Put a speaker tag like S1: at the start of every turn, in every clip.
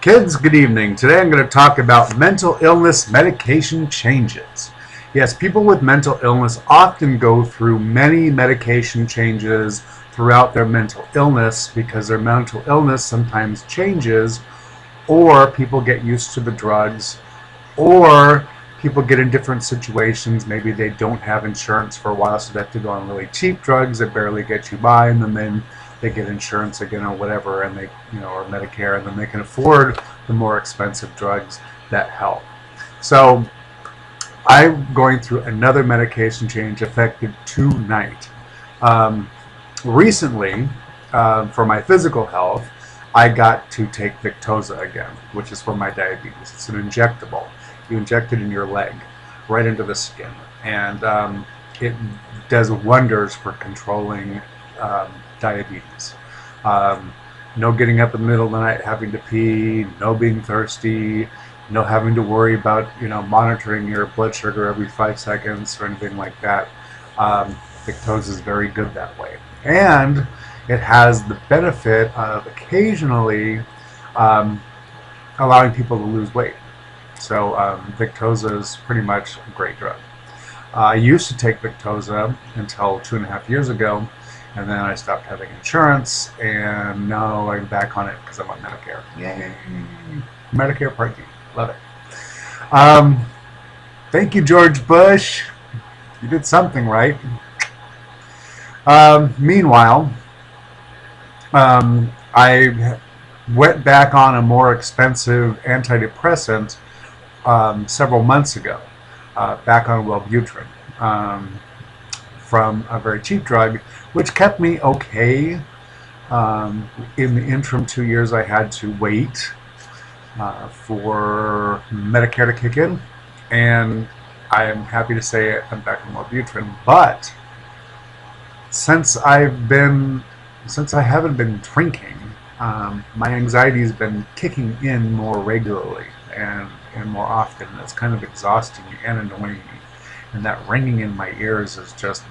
S1: Kids, good evening. Today I'm going to talk about mental illness medication changes. Yes, people with mental illness often go through many medication changes throughout their mental illness because their mental illness sometimes changes, or people get used to the drugs, or people get in different situations. Maybe they don't have insurance for a while, so they have to go on really cheap drugs that barely get you by, and then they get insurance again or whatever, and or Medicare, and then they can afford the more expensive drugs that help. So I'm going through another medication change effective tonight. Recently, for my physical health, I got to take Victoza again, which is for my diabetes. It's an injectable. You inject it in your leg, right into the skin, and it does wonders for controlling diabetes. No getting up in the middle of the night having to pee, no being thirsty, no having to worry about monitoring your blood sugar every 5 seconds or anything like that. Victoza is very good that way, and it has the benefit of occasionally allowing people to lose weight. So Victoza is pretty much a great drug. I used to take Victoza until 2.5 years ago, and then I stopped having insurance, and now I'm back on it because I'm on Medicare. Yay! Medicare Part D. Love it. Thank you, George Bush. You did something right. Meanwhile, I went back on a more expensive antidepressant several months ago, back on Wellbutrin, from a very cheap drug, which kept me okay. In the interim 2 years, I had to wait for Medicare to kick in, and I am happy to say I'm back on Wellbutrin. But since I haven't been drinking, my anxiety has been kicking in more regularly and more often. It's kind of exhausting and annoying me, and that ringing in my ears is just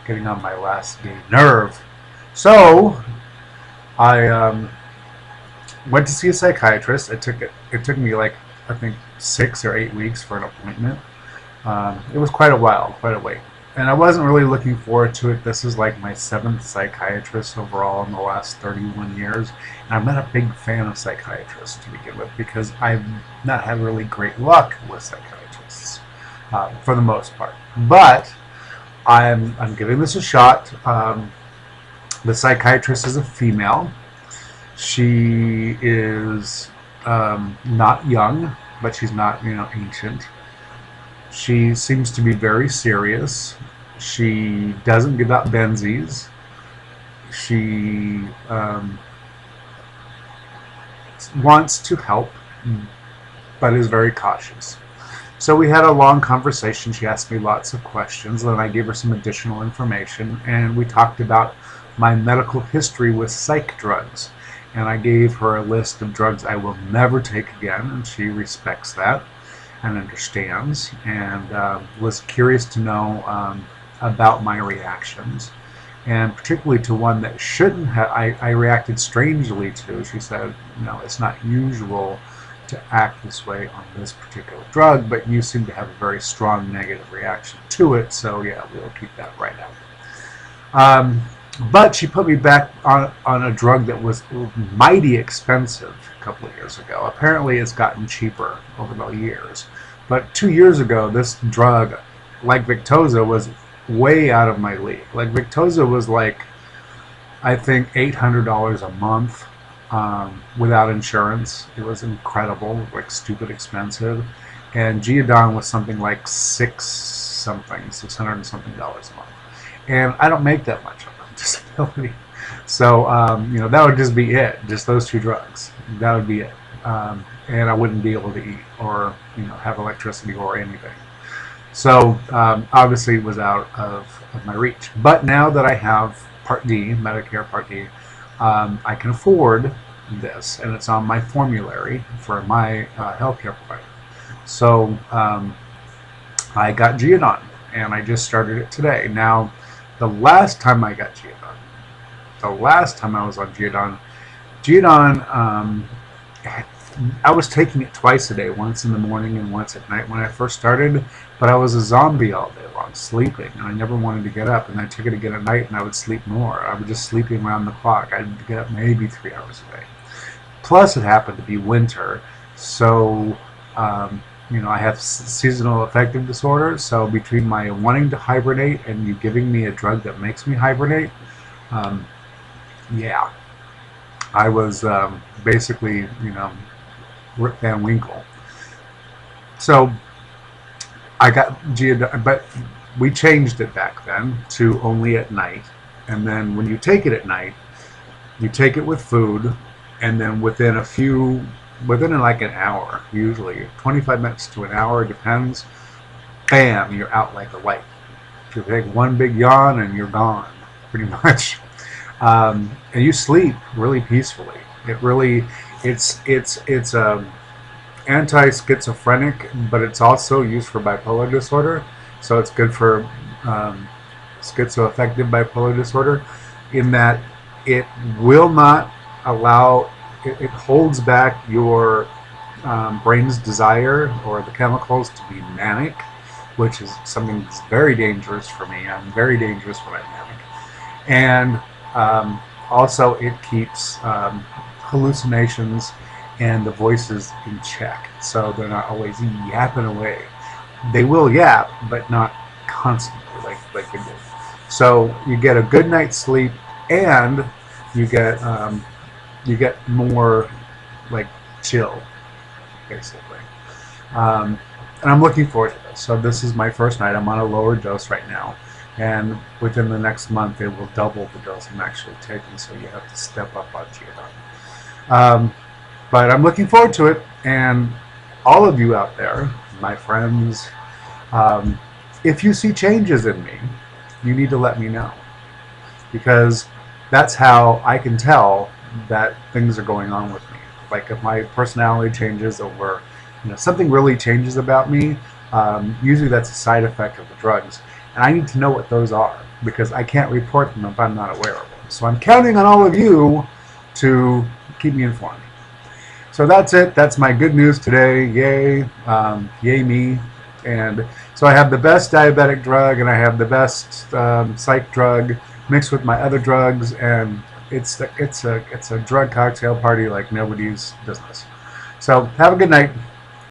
S1: getting on my last day nerve. So I went to see a psychiatrist. It took me like, I think, 6 or 8 weeks for an appointment. It was quite a while, quite a wait. And I wasn't really looking forward to it. This is like my 7th psychiatrist overall in the last 31 years. And I'm not a big fan of psychiatrists to begin with, because I've not had really great luck with psychiatrists for the most part. But I'm giving this a shot. The psychiatrist is a female. She is not young, but she's not ancient. She seems to be very serious. She doesn't give out Benzies. She wants to help, but is very cautious. So we had a long conversation. She asked me lots of questions, and I gave her some additional information, and we talked about my medical history with psych drugs. And I gave her a list of drugs I will never take again, and she respects that and understands, and was curious to know about my reactions, and particularly to one that shouldn't have. I reacted strangely to. She said, it's not usual to act this way on this particular drug, but you seem to have a very strong negative reaction to it, so yeah, we'll keep that right out. But she put me back on a drug that was mighty expensive a couple of years ago. Apparently it's gotten cheaper over the years. But 2 years ago, this drug, like Victoza, was way out of my league. Like Victoza was like, I think, $800 a month without insurance. It was incredible, like stupid expensive. And Geodon was something like $600 and something a month. And I don't make that much on disability. So, that would just be it. Just those 2 drugs. That would be it. And I wouldn't be able to eat or, have electricity or anything. So, obviously it was out of my reach. But now that I have Part D, Medicare Part D, I can afford this, and it's on my formulary for my healthcare provider. So, I got Geodon, and I just started it today. Now, the last time I got Geodon, the last time I was on Geodon, I was taking it twice a day, once in the morning and once at night when I first started, but I was a zombie all day long, sleeping, and I never wanted to get up. And I took it again at night, and I would sleep more. I was just sleeping around the clock. I'd get up maybe 3 hours a day. Plus, it happened to be winter, so I have seasonal affective disorder. So between my wanting to hibernate and you giving me a drug that makes me hibernate, um, yeah, I was basically, Rip Van Winkle. So I got but we changed it back then to only at night. And then when you take it at night, you take it with food, and then within like an hour, usually 25 minutes to an hour, depends, bam, you're out like a light. You take one big yawn and you're gone, pretty much. And you sleep really peacefully. It's anti-schizophrenic, but it's also used for bipolar disorder. So it's good for schizoaffective bipolar disorder, in that it will not allow, it holds back your brain's desire or the chemicals to be manic, which is something that's very dangerous for me. I'm very dangerous when I'm manic. And also it keeps hallucinations and the voices in check, so they're not always yapping away. They will yap, but not constantly like they do. So you get a good night's sleep, and you get more like chill, basically. And I'm looking forward to this. So this is my first night. I'm on a lower dose right now, and within the next month it will double the dose I'm actually taking. So you have to step up on Geodon. But I'm looking forward to it, and all of you out there, my friends, if you see changes in me, you need to let me know, because that's how I can tell that things are going on with me. Like if my personality changes, or something really changes about me, usually that's a side effect of the drugs, and I need to know what those are, because I can't report them if I'm not aware of them. So I'm counting on all of you to keep me informed. So that's it. That's my good news today. Yay. Yay me. And so I have the best diabetic drug, and I have the best psych drug mixed with my other drugs, and it's a drug cocktail party like nobody's business. So have a good night.